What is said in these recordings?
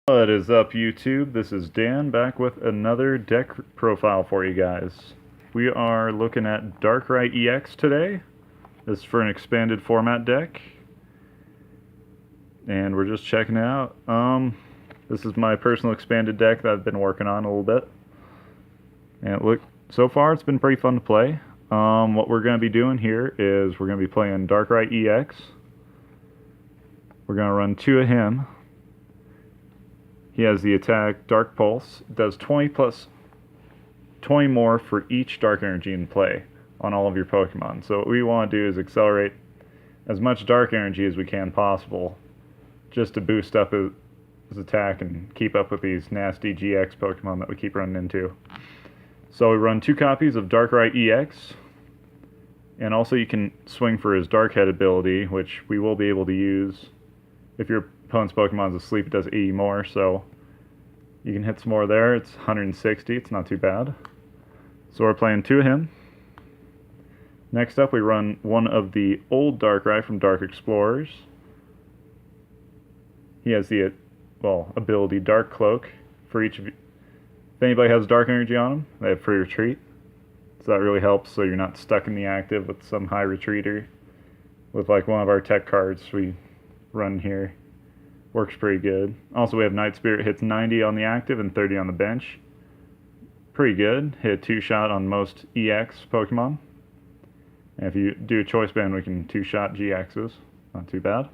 What is up, YouTube? This is Dan back with another deck profile for you guys. We are looking at Darkrai EX today. This is for an expanded format deck. And we're just checking it out. This is my personal expanded deck that I've been working on a little bit. And so far it's been pretty fun to play. What we're going to be doing here is we're going to be playing Darkrai EX. We're going to run two of him. He has the attack Dark Pulse. It does 20 more for each Dark Energy in play on all of your Pokemon. So what we want to do is accelerate as much Dark Energy as we can possible, just to boost up his attack and keep up with these nasty GX Pokemon that we keep running into. So we run two copies of Darkrai EX, and also you can swing for his Dark Head ability, which we will be able to use. If your opponent's Pokemon's asleep, it does 80 more, so you can hit some more there. It's 160, it's not too bad. So we're playing two of him. Next up, we run one of the old Darkrai from Dark Explorers. He has the, ability Dark Cloak for each of you. If anybody has Dark Energy on them, they have free retreat. So that really helps, so you're not stuck in the active with some high retreater. With like one of our tech cards we run here. Works pretty good. Also, we have Night Spirit, hits 90 on the active and 30 on the bench. Pretty good. Hit a two-shot on most EX Pokemon. And if you do a choice band, we can two-shot GXs. Not too bad.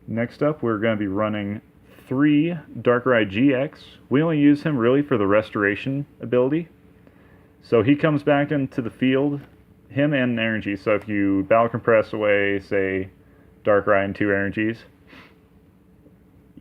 Next up, we're going to be running three Darkrai GX. We only use him really for the restoration ability. So he comes back into the field, him and energy. So if you Battle Compress away, say, Darkrai and two energies,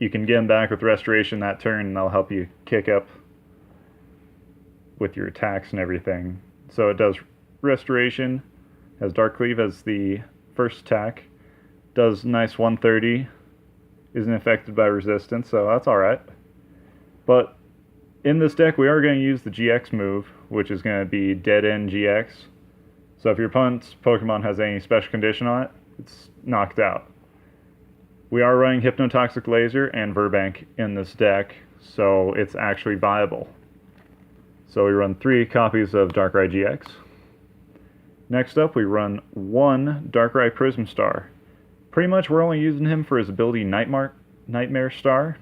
you can get him back with restoration that turn, and that'll help you kick up with your attacks and everything. So it does restoration, has Dark Cleave as the first attack, does nice 130, isn't affected by resistance, so that's alright. But in this deck, we are going to use the GX move, which is going to be Dead End GX. So if your opponent's Pokemon has any special condition on it, it's knocked out. We are running Hypnotoxic Laser and Verbank in this deck, so it's actually viable. So we run three copies of Darkrai GX. Next up, we run one Darkrai Prism Star. Pretty much we're only using him for his ability Nightmare Star.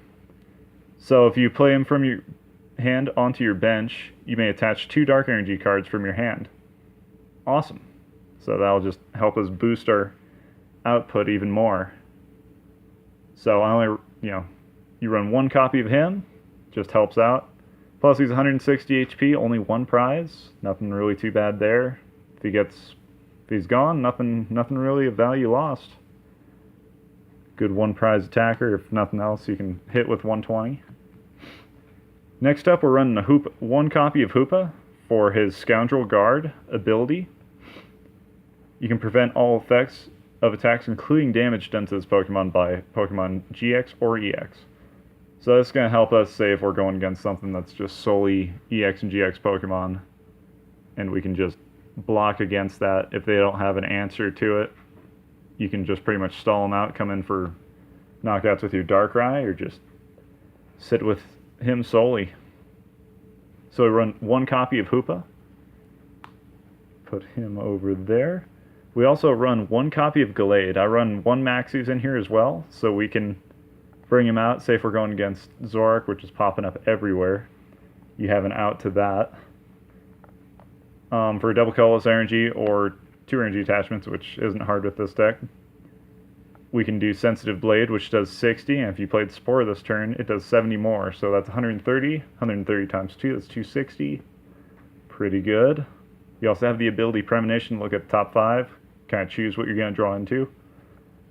So if you play him from your hand onto your bench, you may attach two Dark Energy cards from your hand. Awesome. So that'll just help us boost our output even more. So you run one copy of him, just helps out. Plus he's 160 HP, only one prize, nothing really too bad there. If he's gone, nothing really of value lost. Good one prize attacker. If nothing else, you can hit with 120. Next up, we're running one copy of Hoopa for his Scoundrel Guard ability. You can prevent all effects of attacks, including damage done to this Pokemon by Pokemon GX or EX. So this is going to help us, say, if we're going against something that's just solely EX and GX Pokemon, and we can just block against that. If they don't have an answer to it, you can just pretty much stall them out, come in for knockouts with your Darkrai, or just sit with him solely. So we run one copy of Hoopa. Put him over there. We also run one copy of Gallade. I run one Maxie's in here as well, so we can bring him out. Say if we're going against Zoroark, which is popping up everywhere, you have an out to that. For a double colorless energy or two energy attachments, which isn't hard with this deck, we can do Sensitive Blade, which does 60, and if you played Spore this turn, it does 70 more. So that's 130. 130 times 2, that's 260. Pretty good. You also have the ability Premonition. Look at the top 5. Kind of choose what you're going to draw into.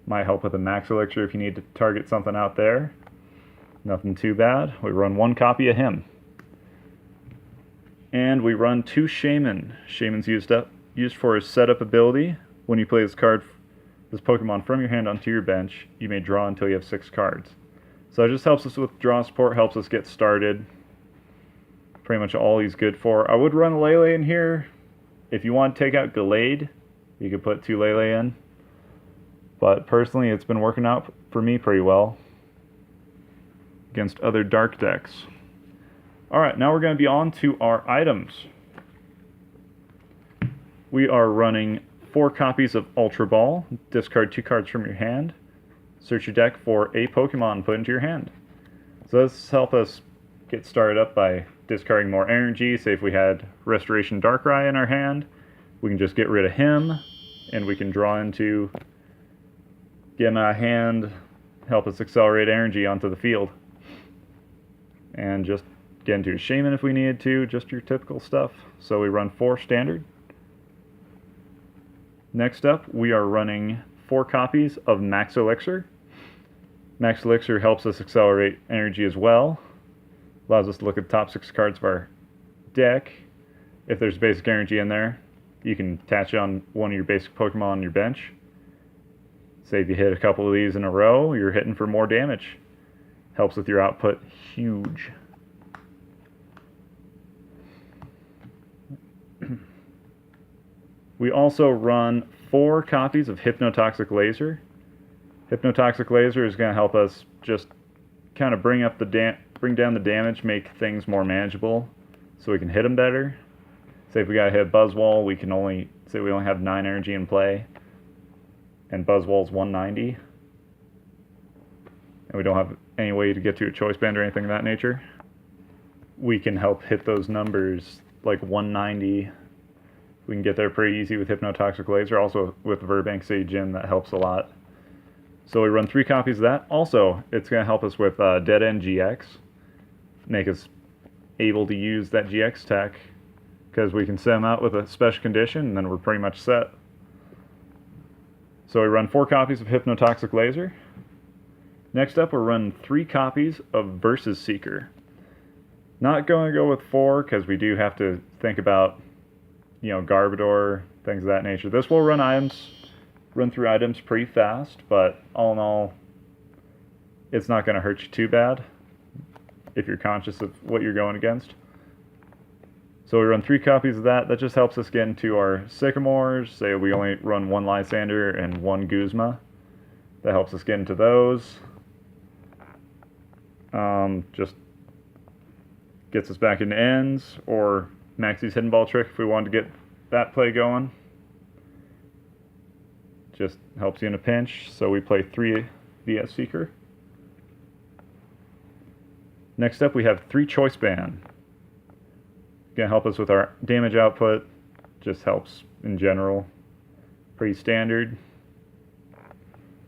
Might help with a Max Elixir if you need to target something out there. Nothing too bad. We run one copy of him. And we run two Shaman. Shaman's used for his setup ability. When you play this Pokemon from your hand onto your bench, you may draw until you have 6 cards. So it just helps us with draw support, helps us get started. Pretty much all he's good for. I would run Lele in here. If you want to take out Gallade, you could put 2 Lele in. But personally, it's been working out for me pretty well. against other dark decks. Alright, now we're going to be on to our items. We are running 4 copies of Ultra Ball. Discard 2 cards from your hand. Search your deck for a Pokemon, put into your hand. So this helps us get started up by discarding more energy. Say if we had Restoration Darkrai in our hand, we can just get rid of him, and we can draw into, get him out of hand, help us accelerate energy onto the field. And just get into a Shaman if we needed to, just your typical stuff. So we run 4 standard. Next up, we are running 4 copies of Max Elixir. Max Elixir helps us accelerate energy as well. Allows us to look at the top 6 cards of our deck. If there's basic energy in there, you can attach it on one of your basic Pokemon on your bench. Say if you hit a couple of these in a row, you're hitting for more damage. Helps with your output huge. We also run 4 copies of Hypnotoxic Laser. Hypnotoxic Laser is going to help us just kind of bring down the damage, make things more manageable, so we can hit them better. Say if we got to hit Buzzwole, we only have 9 energy in play, and Buzzwole's 190, and we don't have any way to get to a Choice Band or anything of that nature. We can help hit those numbers like 190. We can get there pretty easy with Hypnotoxic Laser. Also with Verbank Gym, that helps a lot. So we run 3 copies of that. Also, it's going to help us with Dead End GX. Make us able to use that GX tech, because we can send them out with a special condition, and then we're pretty much set. So we run 4 copies of Hypnotoxic Laser. Next up, we're running 3 copies of Versus Seeker. Not going to go with 4, because we do have to think about, Garbodor, things of that nature. This will run through items pretty fast, but all in all, it's not going to hurt you too bad if you're conscious of what you're going against. So we run 3 copies of that. That just helps us get into our Sycamores. Say we only run 1 Lysander and 1 Guzma. That helps us get into those. Just gets us back into ends, or Maxie's Hidden Ball Trick if we wanted to get that play going. Just helps you in a pinch. So we play 3 VS Seeker. Next up, we have 3 Choice Band. Gonna help us with our damage output. Just helps in general. Pretty standard.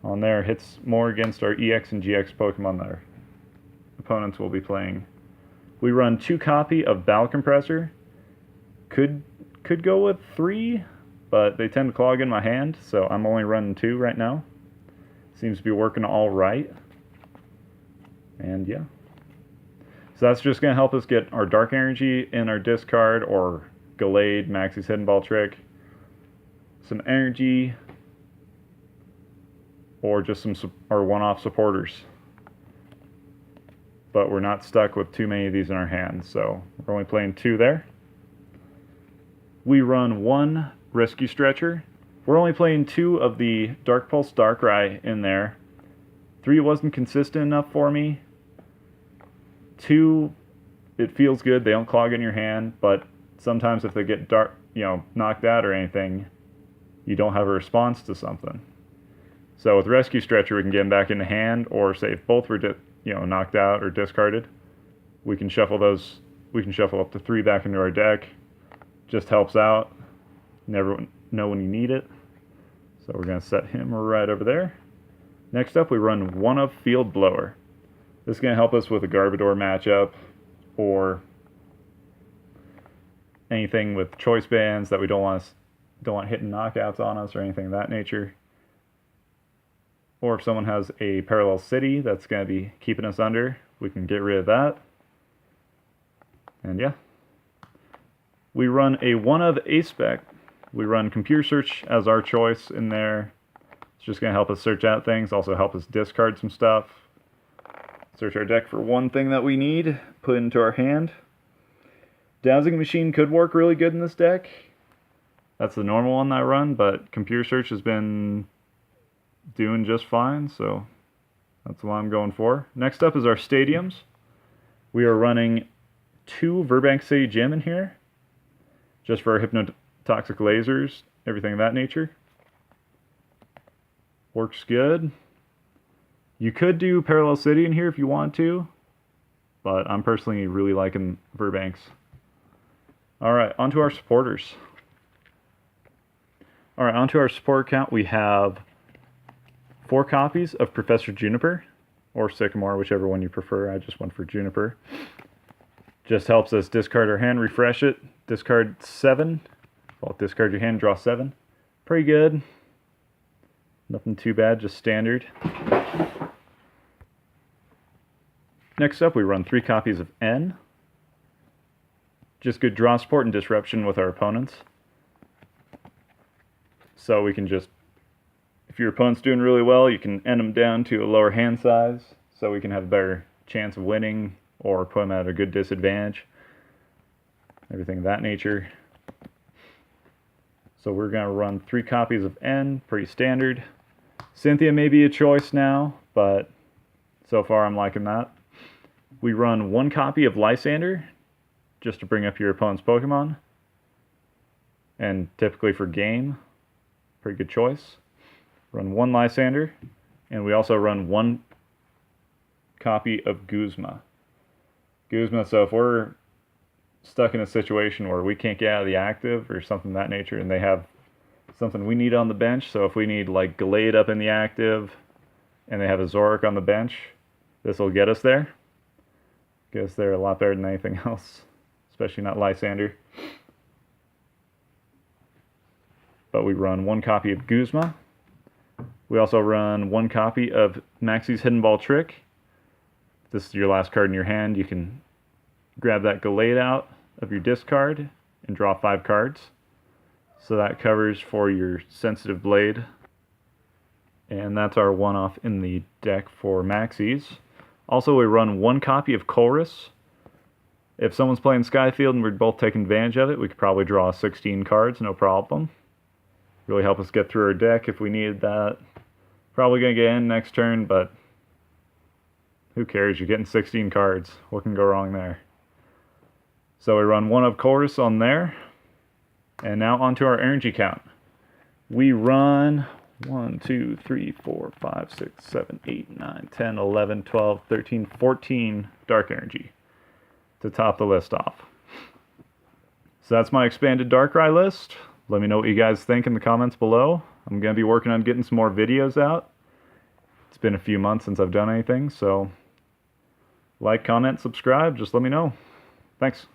On there, hits more against our EX and GX Pokemon that our opponents will be playing. We run 2 copy of Battle Compressor. Could go with 3, but they tend to clog in my hand, so I'm only running 2 right now. Seems to be working all right. And yeah. So that's just going to help us get our Dark Energy in our discard, or Gallade, Maxie's Hidden Ball Trick, some energy, or just our one-off supporters. But we're not stuck with too many of these in our hands, so we're only playing 2 there. We run 1 Rescue Stretcher. We're only playing 2 of the Dark Pulse Darkrai in there. 3 wasn't consistent enough for me. 2, it feels good. They don't clog in your hand, but sometimes if they get knocked out or anything, you don't have a response to something. So with Rescue Stretcher, we can get them back in the hand, or say if both were knocked out or discarded, we can shuffle those. We can shuffle up to 3 back into our deck. Just helps out. Never know when you need it. So we're going to set him right over there. Next up, we run 1 of Field Blower. This is going to help us with a Garbodor matchup, or anything with choice bands that we don't want hitting knockouts on us or anything of that nature. Or if someone has a Parallel City that's going to be keeping us under, we can get rid of that. And yeah. We run a 1 of A-Spec. We run Computer Search as our choice in there. It's just going to help us search out things, also help us discard some stuff. Search our deck for one thing that we need, put it into our hand. Dowsing Machine could work really good in this deck. That's the normal one that I run, but Computer Search has been doing just fine, so That's what I'm going for. Next up is our stadiums. We are running 2 Burbank City Gym in here, just for our hypnotoxic lasers, everything of that nature. Works good. You could do Parallel City in here if you want to, but I'm personally really liking Burbanks. Alright, onto our supporters. Alright, onto our support count, we have 4 copies of Professor Juniper, or Sycamore, whichever one you prefer. I just went for Juniper. Just helps us discard our hand, refresh it, discard 7. Well, discard your hand, draw 7. Pretty good. Nothing too bad, just standard. Next up, we run 3 copies of N. Just good draw support and disruption with our opponents. So we can just, if your opponent's doing really well, you can end them down to a lower hand size, so we can have a better chance of winning, or put them at a good disadvantage. Everything of that nature. So we're going to run 3 copies of N, pretty standard. Cynthia may be a choice now, but so far I'm liking that. We run 1 copy of Lysander, just to bring up your opponent's Pokemon. And typically for game, pretty good choice. Run 1 Lysander, and we also run 1 copy of Guzma. Guzma, so if we're stuck in a situation where we can't get out of the active or something of that nature, and they have something we need on the bench, so if we need like Gallade up in the active, and they have a Zoroark on the bench, this will get us there. Get us there a lot better than anything else, especially not Lysander. But we run 1 copy of Guzma. We also run 1 copy of Maxie's Hidden Ball Trick. If this is your last card in your hand, you can grab that Gallade out of your discard and draw 5 cards. So that covers for your Sensitive Blade. And that's our one-off in the deck for Maxie's. Also, we run 1 copy of Colress. If someone's playing Skyfield and we're both taking advantage of it, we could probably draw 16 cards, no problem. Really help us get through our deck if we needed that. Probably going to get in next turn, but who cares? You're getting 16 cards. What can go wrong there? So we run 1 of Colress on there. And now onto our energy count. We run 1, 2, 3, 4, 5, 6, 7, 8, 9, 10, 11, 12, 13, 14 dark energy to top the list off. So that's my expanded darkrai list. Let me know what you guys think in the comments below. I'm going to be working on getting some more videos out. It's been a few months since I've done anything, so like, comment, subscribe, just let me know. Thanks.